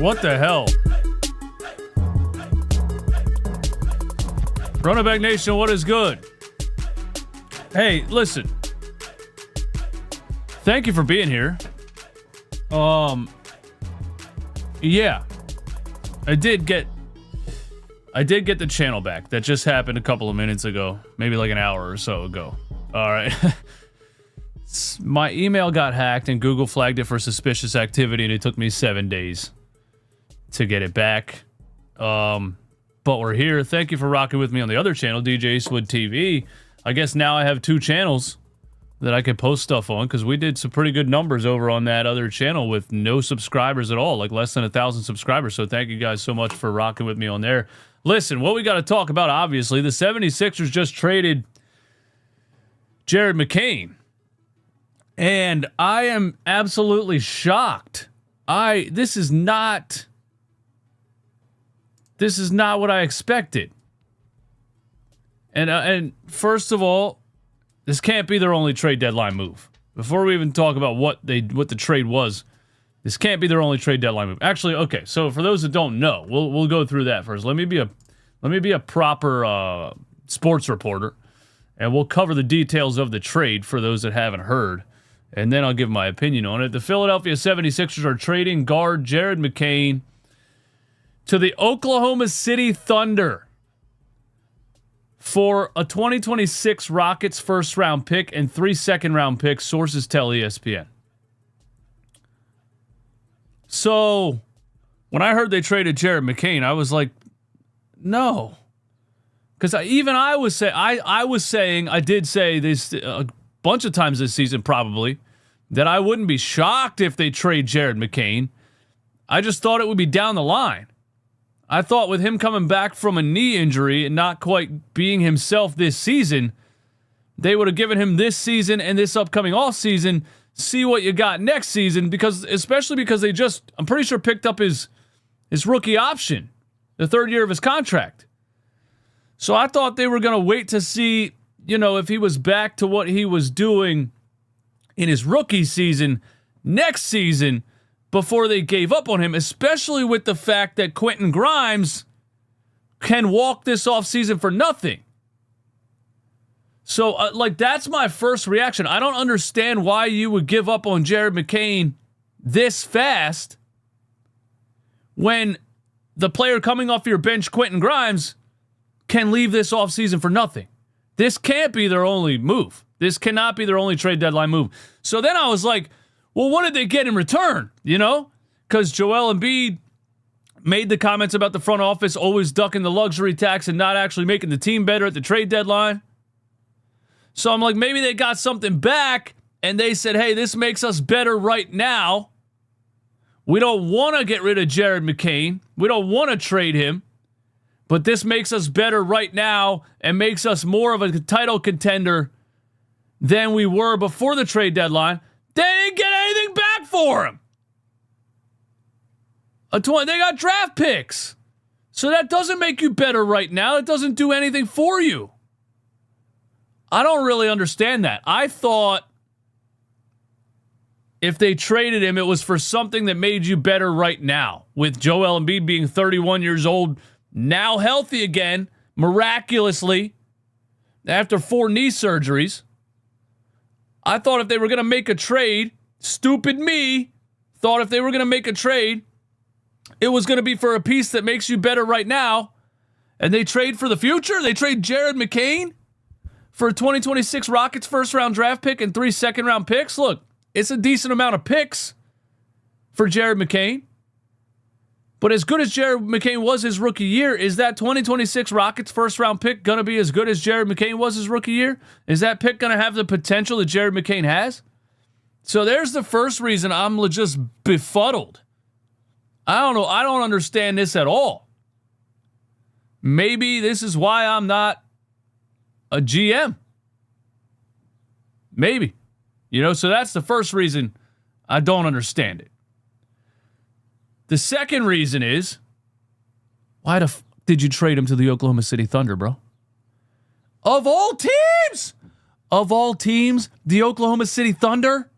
What the hell? Running Back Nation, what is good? Hey, listen. Thank you for being here. Yeah. I did get the channel back. That just happened a couple of minutes ago. Maybe like an hour or so ago. Alright. My email got hacked and Google flagged it for suspicious activity and it took me 7 days to get it back. But we're here. Thank you for rocking with me on the other channel, DJ Eastwood TV. I guess now I have 2 channels that I can post stuff on because we did some pretty good numbers over on that other channel with no subscribers at all, like less than 1,000 subscribers. So thank you guys so much for rocking with me on there. Listen, what we got to talk about, obviously, the 76ers just traded Jared McCain. And I am absolutely shocked. This is not what I expected. And first of all, this can't be their only trade deadline move. Before we even talk about what the trade was, this can't be their only trade deadline move. Actually, okay. So for those that don't know, we'll go through that first. Let me be a proper sports reporter, and we'll cover the details of the trade for those that haven't heard, and then I'll give my opinion on it. The Philadelphia 76ers are trading guard Jared McCain to the Oklahoma City Thunder for a 2026 Rockets first-round pick and 3 second-round picks, sources tell ESPN. So, when I heard they traded Jared McCain, I was like, no. Because I did say this a bunch of times this season probably, that I wouldn't be shocked if they trade Jared McCain. I just thought it would be down the line. I thought with him coming back from a knee injury and not quite being himself this season, they would have given him this season and this upcoming offseason, see what you got next season, especially because they just, I'm pretty sure, picked up his rookie option, the 3rd year of his contract. So I thought they were going to wait to see, if he was back to what he was doing in his rookie season next season, before they gave up on him, especially with the fact that Quentin Grimes can walk this offseason for nothing. So, that's my first reaction. I don't understand why you would give up on Jared McCain this fast when the player coming off your bench, Quentin Grimes, can leave this offseason for nothing. This can't be their only move. This cannot be their only trade deadline move. So then I was like, well, what did they get in return? Because Joel Embiid made the comments about the front office always ducking the luxury tax and not actually making the team better at the trade deadline. So I'm like, maybe they got something back and they said, hey, this makes us better right now. We don't want to get rid of Jared McCain. We don't want to trade him. But this makes us better right now and makes us more of a title contender than we were before the trade deadline. They didn't get anything back for him. They got draft picks. So that doesn't make you better right now. It doesn't do anything for you. I don't really understand that. I thought if they traded him, it was for something that made you better right now. With Joel Embiid being 31 years old, now healthy again, miraculously, after 4 knee surgeries. I thought if they were going to make a trade, stupid me, thought if they were going to make a trade, it was going to be for a piece that makes you better right now. And they trade for the future? They trade Jared McCain for a 2026 Rockets first-round draft pick and 3 second-round picks? Look, it's a decent amount of picks for Jared McCain. But as good as Jared McCain was his rookie year, is that 2026 Rockets first-round pick going to be as good as Jared McCain was his rookie year? Is that pick going to have the potential that Jared McCain has? So there's the first reason I'm just befuddled. I don't know. I don't understand this at all. Maybe this is why I'm not a GM. Maybe. So that's the first reason I don't understand it. The second reason is, why the f did you trade him to the Oklahoma City Thunder, bro? Of all teams, the Oklahoma City Thunder?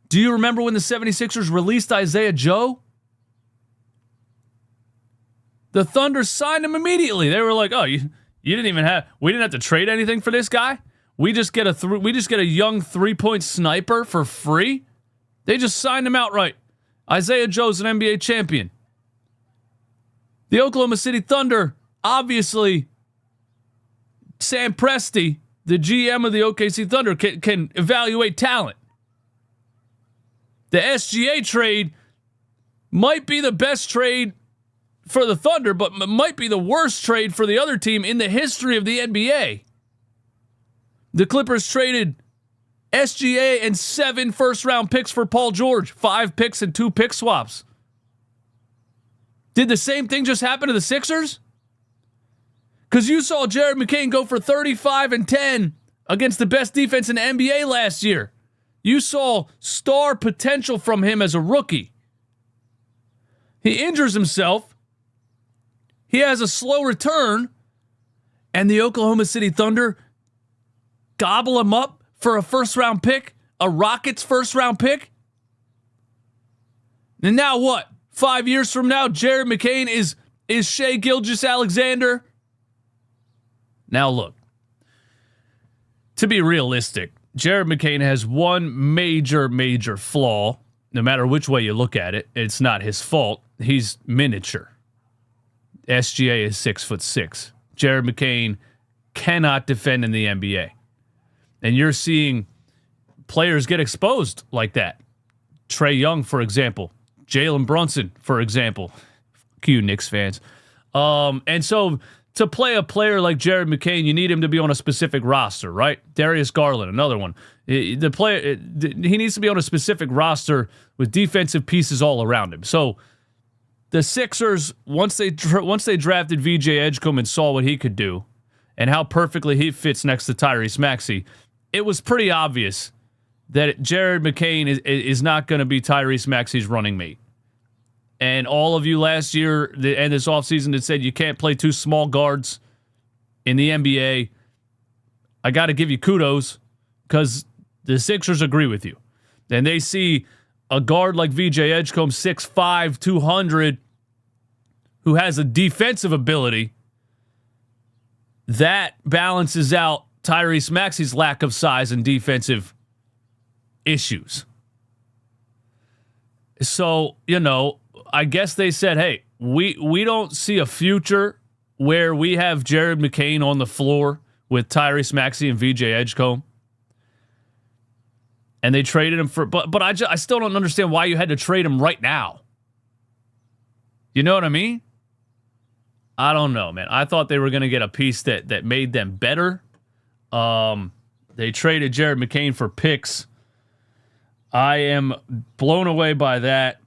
Do you remember when the 76ers released Isaiah Joe? The Thunder signed him immediately. They were like, "Oh, you didn't have to trade anything for this guy. We just get a young 3-point sniper for free." They just signed him outright. Isaiah Joe's an NBA champion. The Oklahoma City Thunder, obviously, Sam Presti, the GM of the OKC Thunder, can evaluate talent. The SGA trade might be the best trade for the Thunder, but might be the worst trade for the other team in the history of the NBA. The Clippers traded SGA and 7 first-round picks for Paul George, 5 picks and 2 pick swaps. Did the same thing just happen to the Sixers? Because you saw Jared McCain go for 35 and 10 against the best defense in the NBA last year. You saw star potential from him as a rookie. He injures himself. He has a slow return. And the Oklahoma City Thunder gobble him up for a first-round pick, a Rockets first-round pick. And now what? 5 years from now, Jared McCain is Shai Gilgeous-Alexander. Now look, to be realistic, Jared McCain has one major flaw. No matter which way you look at it, it's not his fault. He's miniature. SGA is 6'6". Jared McCain cannot defend in the NBA. And you're seeing players get exposed like that. Trae Young, for example. Jalen Brunson, for example. Cue Knicks fans. And so to play a player like Jared McCain, you need him to be on a specific roster, right? Darius Garland, another one. He needs to be on a specific roster with defensive pieces all around him. So the Sixers, once they drafted VJ Edgecombe and saw what he could do and how perfectly he fits next to Tyrese Maxey, it was pretty obvious that Jared McCain is not going to be Tyrese Maxey's running mate. And all of you last year and this offseason that said you can't play 2 small guards in the NBA, I got to give you kudos because the Sixers agree with you. And they see a guard like VJ Edgecombe, 6'5", 200, who has a defensive ability, that balances out Tyrese Maxey's lack of size and defensive issues. So, I guess they said, hey, we don't see a future where we have Jared McCain on the floor with Tyrese Maxey and VJ Edgecombe. And they traded him but I still don't understand why you had to trade him right now. You know what I mean? I don't know, man. I thought they were going to get a piece that made them better. They traded Jared McCain for picks. I am blown away by that.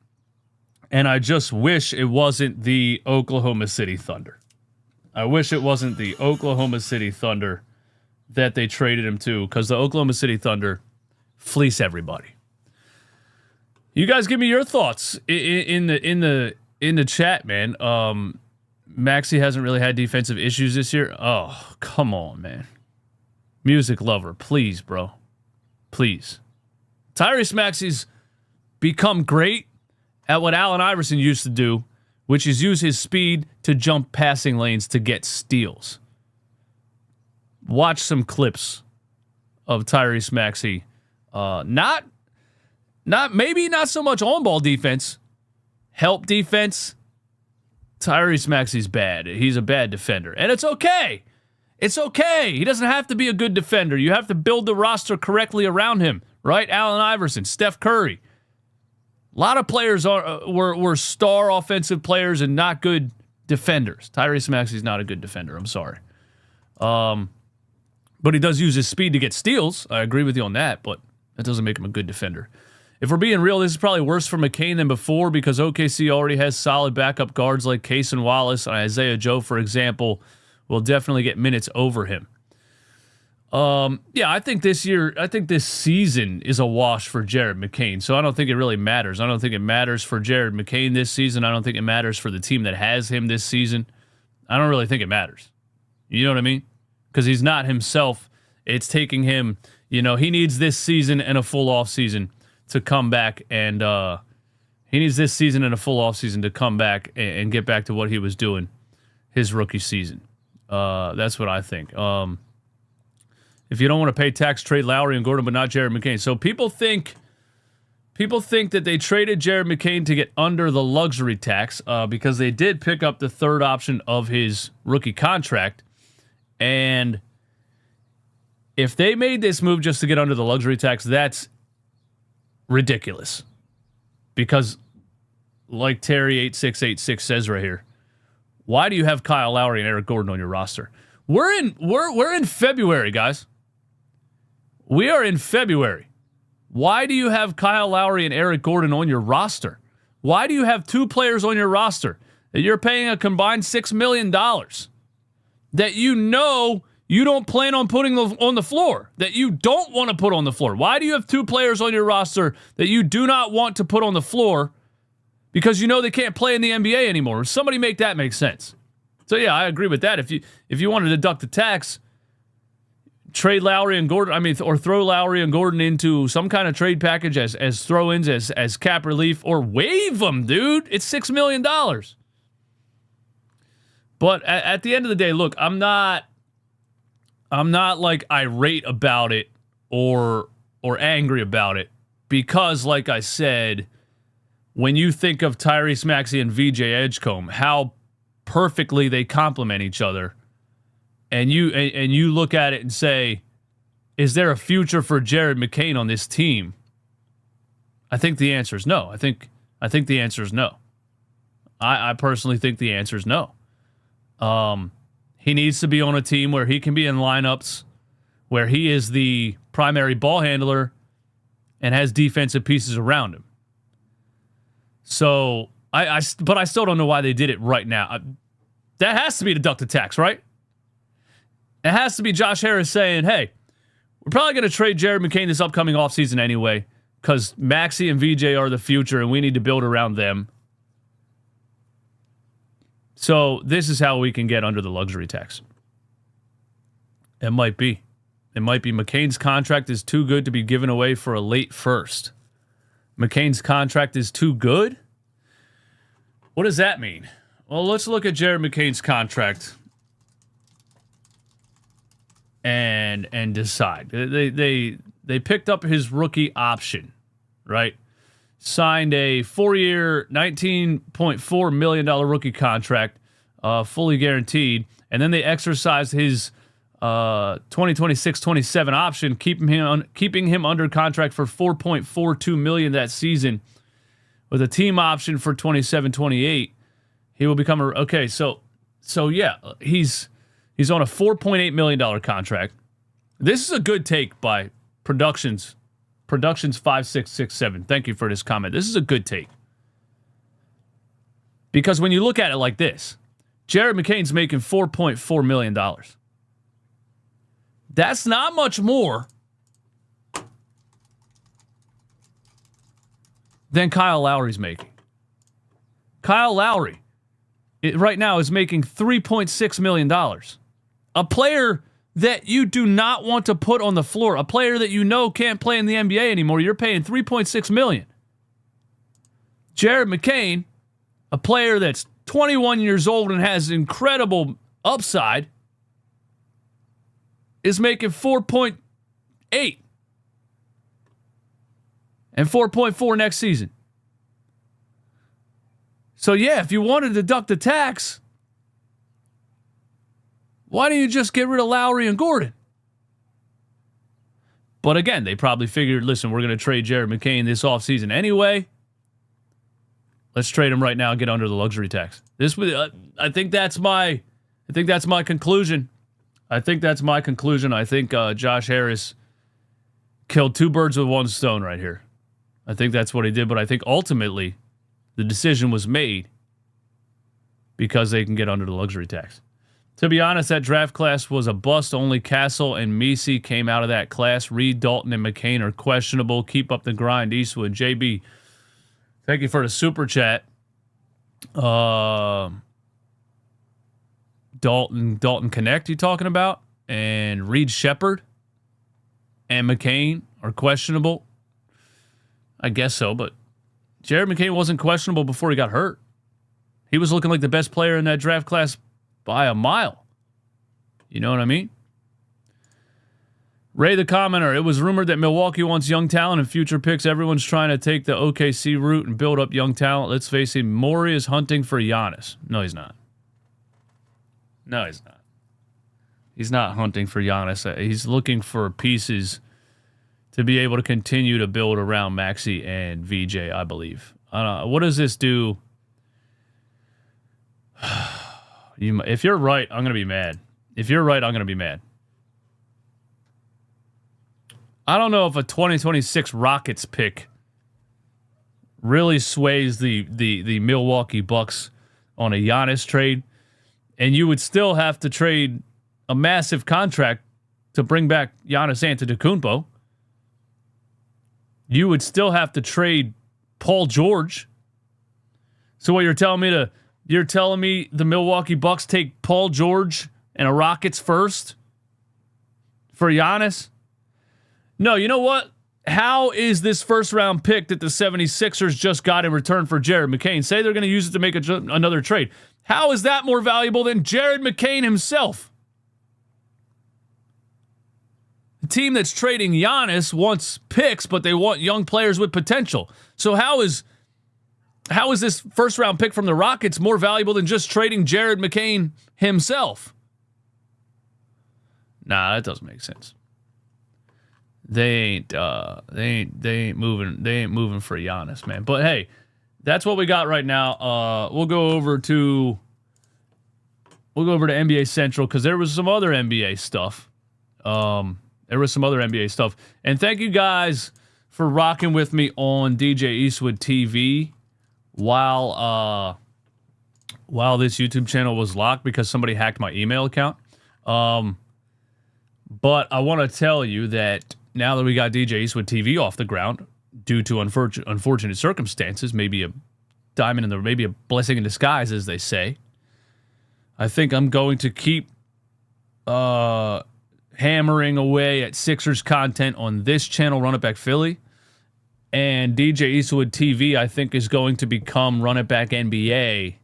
And I just wish it wasn't the Oklahoma City Thunder. I wish it wasn't the Oklahoma City Thunder that they traded him to, because the Oklahoma City Thunder fleece everybody. You guys give me your thoughts in the chat, man. Maxey hasn't really had defensive issues this year. Oh, come on, man. Music lover, please, bro. Please. Tyrese Maxey's become great at what Allen Iverson used to do, which is use his speed to jump passing lanes to get steals. Watch some clips of Tyrese Maxey. Maybe not so much on-ball defense. Help defense. Tyrese Maxey's bad. He's a bad defender. And it's okay. It's okay. He doesn't have to be a good defender. You have to build the roster correctly around him, right? Allen Iverson, Steph Curry. A lot of players were star offensive players and not good defenders. Tyrese Maxey's not a good defender. I'm sorry. But he does use his speed to get steals. I agree with you on that, but that doesn't make him a good defender. If we're being real, this is probably worse for McCain than before because OKC already has solid backup guards like Cason Wallace and Isaiah Joe, for example, will definitely get minutes over him. I think this season is a wash for Jared McCain, so I don't think it really matters. I don't think it matters for Jared McCain this season. I don't think it matters for the team that has him this season. I don't really think it matters. You know what I mean? Because he's not himself. It's taking him, he needs this season and a full off season to come back, and he needs this season and a full off season to come back and get back to what he was doing his rookie season. That's what I think. If you don't want to pay tax, trade Lowry and Gordon, but not Jared McCain. So people think that they traded Jared McCain to get under the luxury tax because they did pick up the third option of his rookie contract. And if they made this move just to get under the luxury tax, that's ridiculous. Because, like Terry8686 says right here, why do you have Kyle Lowry and Eric Gordon on your roster? We're in February, guys. We are in February. Why do you have Kyle Lowry and Eric Gordon on your roster? Why do you have two players on your roster that you're paying a combined $6 million that you know you don't plan on putting on the floor, that you don't want to put on the floor? Why do you have two players on your roster that you do not want to put on the floor because you know they can't play in the NBA anymore? Somebody make that make sense. So, yeah, I agree with that. If you want to deduct the tax, trade Lowry and Gordon, or throw Lowry and Gordon into some kind of trade package as throw-ins, as cap relief, or waive them, dude. It's $6 million. But at the end of the day, look, I'm not like irate about it or angry about it because, like I said, when you think of Tyrese Maxey and VJ Edgecombe, how perfectly they complement each other, and you look at it and say, is there a future for Jared McCain on this team? I think the answer is no. I think the answer is no. I personally think the answer is no. He needs to be on a team where he can be in lineups, where he is the primary ball handler and has defensive pieces around him. So, but I still don't know why they did it right now. That has to be deducted tax, right? It has to be Josh Harris saying, hey, we're probably going to trade Jared McCain this upcoming offseason anyway because Maxey and VJ are the future and we need to build around them. So this is how we can get under the luxury tax. It might be. McCain's contract is too good to be given away for a late first. McCain's contract is too good? What does that mean? Well, let's look at Jared McCain's contract and decide. They picked up his rookie option, right? Signed a 4-year, $19.4 million rookie contract, fully guaranteed, and then they exercised his 2026-27 option, keeping him under contract for $4.42 million that season, with a team option for 27-28. He will become so yeah, he's on a $4.8 million contract. This is a good take by Productions 5667. Thank you for this comment. This is a good take. Because when you look at it like this, Jared McCain's making $4.4 million. That's not much more than Kyle Lowry's making. Kyle Lowry right now is making $3.6 million. A player that you do not want to put on the floor, a player that you know can't play in the NBA anymore, you're paying $3.6 million. Jared McCain, a player that's 21 years old and has incredible upside, is making 4.8 and 4.4 next season. So yeah, if you want to deduct the tax, why don't you just get rid of Lowry and Gordon? But again, they probably figured, listen, we're going to trade Jared McCain this offseason anyway. Let's trade him right now and get under the luxury tax. I think that's my conclusion. I think Josh Harris killed two birds with one stone right here. I think that's what he did, but I think ultimately the decision was made because they can get under the luxury tax. To be honest, that draft class was a bust. Only Castle and Messi came out of that class. Reed, Dalton, and McCain are questionable. Keep up the grind, Eastwood. JB, thank you for the super chat. Dalton Connect you talking about? And Reed Shepard and McCain are questionable? I guess so, but Jared McCain wasn't questionable before he got hurt. He was looking like the best player in that draft class by a mile. You know what I mean? Ray the commenter, it was rumored that Milwaukee wants young talent and future picks. Everyone's trying to take the OKC route and build up young talent. Let's face it, Morey is hunting for Giannis. No, he's not. No, he's not. He's not hunting for Giannis. He's looking for pieces to be able to continue to build around Maxey and VJ, I believe. What does this do? If you're right, I'm going to be mad. If you're right, I'm going to be mad. I don't know if a 2026 Rockets pick really sways the Milwaukee Bucks on a Giannis trade, and you would still have to trade a massive contract to bring back Giannis Antetokounmpo. You would still have to trade Paul George. So what you're telling me the Milwaukee Bucks take Paul George and a Rockets first for Giannis? No, you know what? How is this first round pick that the 76ers just got in return for Jared McCain? Say they're going to use it to make another trade. How is that more valuable than Jared McCain himself? The team that's trading Giannis wants picks, but they want young players with potential. So how is this first round pick from the Rockets more valuable than just trading Jared McCain himself? Nah, that doesn't make sense. They ain't moving for Giannis, man. But hey, that's what we got right now. We'll go over to NBA Central because there was some other NBA stuff. And thank you guys for rocking with me on DJ Eastwood TV while this YouTube channel was locked because somebody hacked my email account. But I want to tell you that now that we got DJ Eastwood TV off the ground, due to unfortunate circumstances, maybe a maybe a blessing in disguise, as they say, I think I'm going to keep hammering away at Sixers content on this channel, Run It Back Philly. And DJ Eastwood TV, I think, is going to become Run It Back NBA,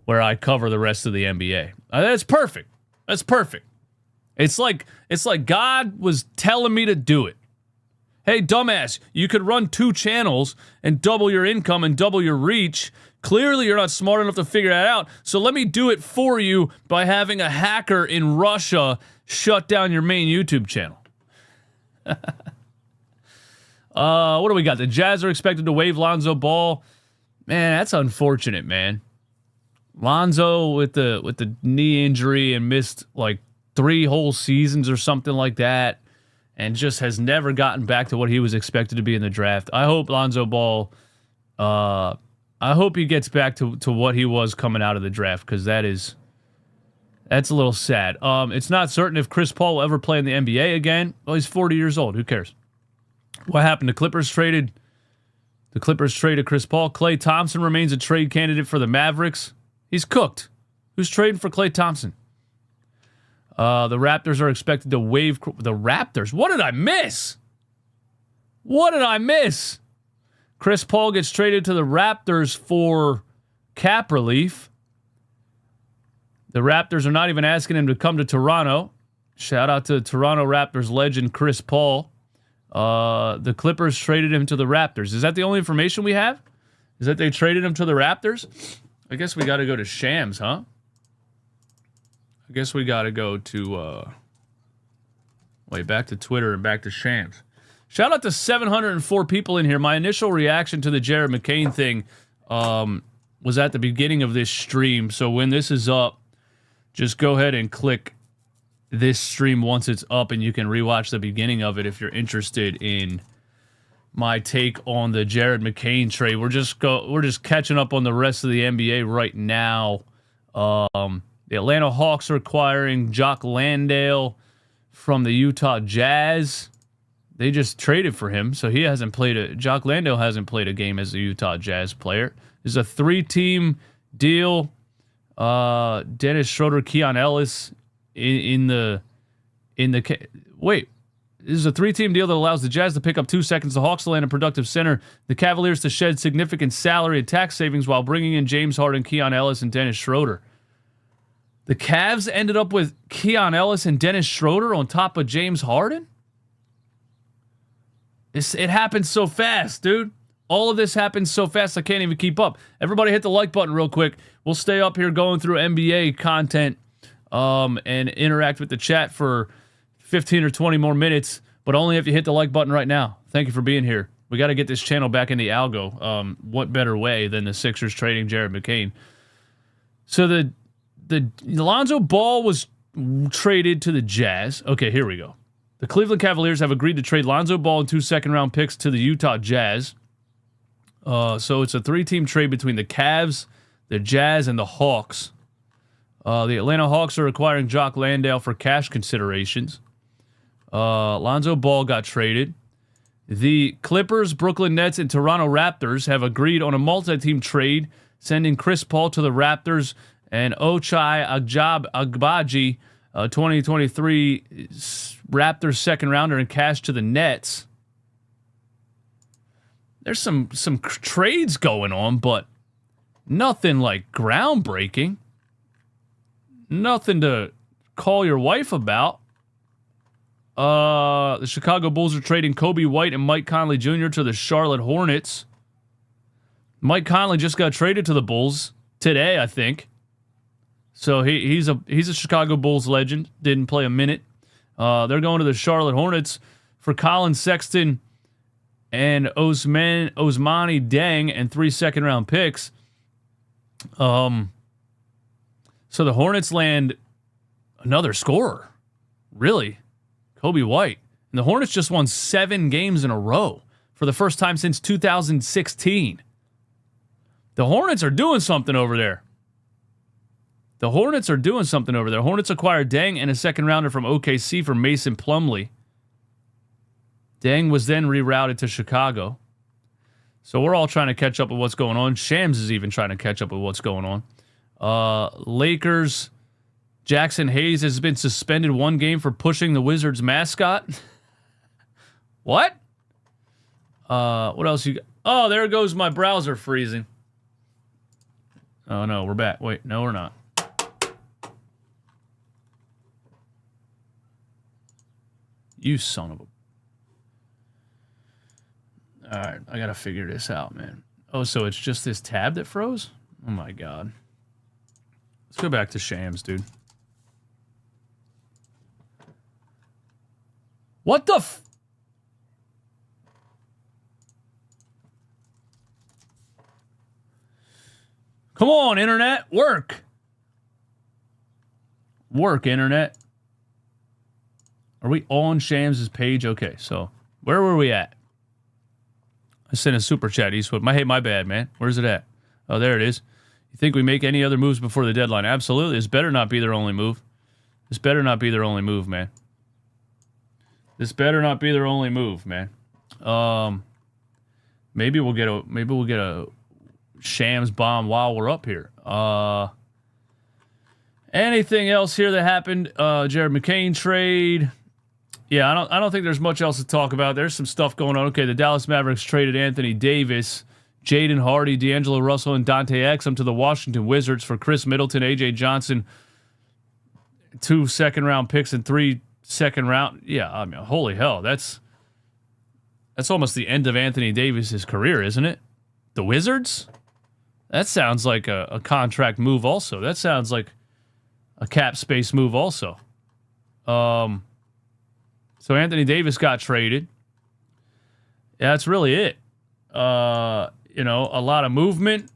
where I cover the rest of the NBA. That's perfect. That's perfect. It's like God was telling me to do it. Hey, dumbass, you could run 2 channels and double your income and double your reach. Clearly, you're not smart enough to figure that out. So let me do it for you by having a hacker in Russia shut down your main YouTube channel. What do we got? The Jazz are expected to waive Lonzo Ball. Man, that's unfortunate, man. Lonzo with the knee injury and missed like 3 whole seasons or something like that, and just has never gotten back to what he was expected to be in the draft. I hope Lonzo Ball, I hope he gets back to what he was coming out of the draft, because that's a little sad. It's not certain if Chris Paul will ever play in the NBA again. Well, he's 40 years old. Who cares? What happened? The Clippers traded Chris Paul. Klay Thompson remains a trade candidate for the Mavericks. He's cooked. Who's trading for Klay Thompson? The Raptors are expected to waive... The Raptors? What did I miss? Chris Paul gets traded to the Raptors for cap relief. The Raptors are not even asking him to come to Toronto. Shout out to Toronto Raptors legend Chris Paul. The Clippers traded him to the Raptors. Is that the only information we have? Is that they traded him to the Raptors? I guess we got to go to Shams, huh? I guess we got to go to, back to Twitter and back to Shams. Shout out to 704 people in here. My initial reaction to the Jared McCain thing was at the beginning of this stream. So when this is up, just go ahead and click this stream once it's up, and you can rewatch the beginning of it if you're interested in my take on the Jared McCain trade. We're just catching up on the rest of the NBA right now. The Atlanta Hawks are acquiring Jock Landale from the Utah Jazz. They just traded for him, so Jock Landale hasn't played a game as a Utah Jazz player. There's a 3-team deal. Dennis Schroeder, Keon Ellis this is a 3-team deal that allows the Jazz to pick up 2 seconds, the Hawks to land a productive center, the Cavaliers to shed significant salary and tax savings while bringing in James Harden, Keon Ellis, and Dennis Schroeder. The Cavs ended up with Keon Ellis and Dennis Schroeder on top of James Harden? It happened so fast, dude. All of this happens so fast I can't even keep up. Everybody hit the like button real quick. We'll stay up here going through NBA content and interact with the chat for 15 or 20 more minutes, but only if you hit the like button right now. Thank you for being here. We got to get this channel back in the algo. What better way than the Sixers trading Jared McCain? So the Lonzo Ball was traded to the Jazz. Okay, here we go. The Cleveland Cavaliers have agreed to trade Lonzo Ball and 2 second-round picks to the Utah Jazz. So it's a 3-team trade between the Cavs, the Jazz, and the Hawks. The Atlanta Hawks are acquiring Jock Landale for cash considerations. Lonzo Ball got traded. The Clippers, Brooklyn Nets, and Toronto Raptors have agreed on a multi-team trade, sending Chris Paul to the Raptors and Ochai Agbaji, 2023 Raptors second rounder, and cash to the Nets. There's some trades going on, but nothing like groundbreaking. Nothing to call your wife about. The Chicago Bulls are trading Kobe White and Mike Conley Jr. to the Charlotte Hornets. Mike Conley just got traded to the Bulls today, I think. So he's a Chicago Bulls legend. Didn't play a minute. They're going to the Charlotte Hornets for Colin Sexton and Ousmane Deng and 3 second-round picks. So the Hornets land another scorer. Really? Kobe White. And the Hornets just won 7 games in a row for the first time since 2016. The Hornets are doing something over there. Hornets acquired Deng and a second-rounder from OKC for Mason Plumlee. Deng was then rerouted to Chicago. So we're all trying to catch up with what's going on. Shams is even trying to catch up with what's going on. Lakers, Jackson Hayes has been suspended 1 game for pushing the Wizards mascot. What? What else you got? Oh, there goes my browser freezing. Oh, no, we're back. Wait, no, we're not. You son of a... All right, I got to figure this out, man. Oh, so it's just this tab that froze? Oh, my God. Let's go back to Shams, dude. What the f... Come on, Internet. Work. Work, Internet. Are we on Shams' page? Okay, so where were we at? I sent a super chat, Eastwood. My bad, man. Where's it at? Oh, there it is. You think we make any other moves before the deadline? Absolutely. This better not be their only move. This better not be their only move, man. This better not be their only move, man. Maybe we'll get a Shams bomb while we're up here. Anything else here that happened? Jared McCain trade. Yeah, I don't think there's much else to talk about. There's some stuff going on. Okay, the Dallas Mavericks traded Anthony Davis, Jaden Hardy, D'Angelo Russell, and Dante Exum to the Washington Wizards for Chris Middleton, A.J. Johnson, 2 second-round picks and 3 second-round. Yeah, I mean, holy hell, that's almost the end of Anthony Davis's career, isn't it? The Wizards? That sounds like a contract move also. That sounds like a cap space move also. So Anthony Davis got traded. Yeah, that's really it. A lot of movement.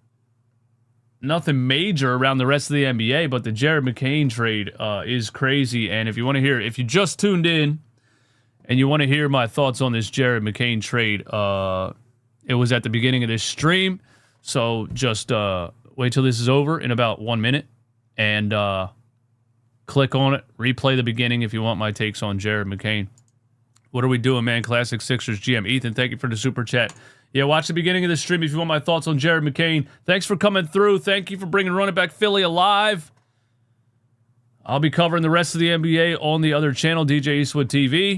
Nothing major around the rest of the NBA, but the Jared McCain trade is crazy. And if you want to hear, if you just tuned in and you want to hear my thoughts on this Jared McCain trade, it was at the beginning of this stream. So just wait till this is over in about 1 minute and click on it. Replay the beginning if you want my takes on Jared McCain. What are we doing, man? Classic Sixers GM. Ethan, thank you for the super chat. Yeah, watch the beginning of the stream if you want my thoughts on Jared McCain. Thanks for coming through. Thank you for bringing Running Back Philly alive. I'll be covering the rest of the NBA on the other channel, DJ Eastwood TV.